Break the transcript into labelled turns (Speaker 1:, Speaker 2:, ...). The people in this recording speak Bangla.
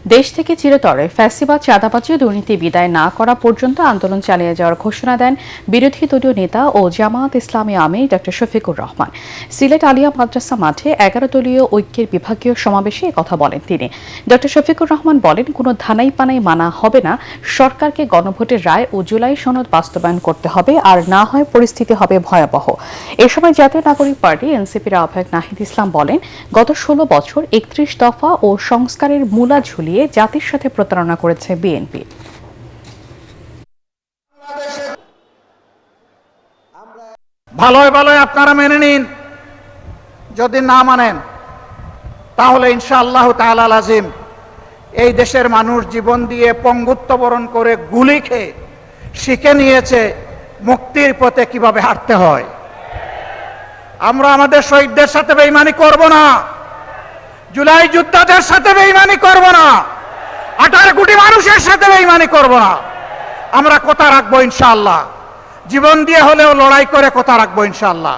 Speaker 1: দেশ থেকে চিরতরে ফ্যাসিবাদ, চাঁদাবাজি ও দুর্নীতি বিদায় না করা পর্যন্ত আন্দোলন চালিয়ে যাওয়ার ঘোষণা দেন বিরোধী দলীয় নেতা ও জামায়াত ইসলামী আমির ডক্টর শফিকুর রহমান। সিলেট আলিয়া মাদ্রাসা মাঠে 11 দলীয় ঐক্যের বিভাগীয় সমাবেশে কথা বলেন তিনি। ডক্টর শফিকুর রহমান বলেন, কোনো ধানাই পানাই মানা হবে না, সরকারকে গণভোটের রায় ও জুলাই সনদ বাস্তবায়ন করতে হবে, আর না হয় পরিস্থিতি হবে ভয়াবহ। এ সময় জাতীয় নাগরিক পার্টি এনসিপির আহ্বায়ক নাহিদ ইসলাম বলেন, গত 16 বছর 31 দফা ও সংস্কারের মূলা ঝুলিয়ে জাতির সাথে প্রতারণা করেছে বিএনপি।
Speaker 2: ভালোই ভালোই আপনারা মেনে নিন, যদি না মানেন তাহলে ইনশাআল্লাহ তাআলা লাজিম এই দেশের মানুষ জীবন দিয়ে পঙ্গুত্ব বরণ করে গুলি খেয়ে শিখে নিয়েছে মুক্তির পথে কিভাবে হাঁটতে হয়। আমরা আমাদের শহীদদের সাথে বেঈমানি করব না, জুলাই যোদ্ধাদের সাথে বেঈমানি করব না, 18 কোটি মানুষের সাথে বেঈমানি করব না। আমরা কথা রাখবো ইনশাআল্লাহ, জীবন দিয়ে হলেও লড়াই করে কথা রাখবো ইনশাআল্লাহ।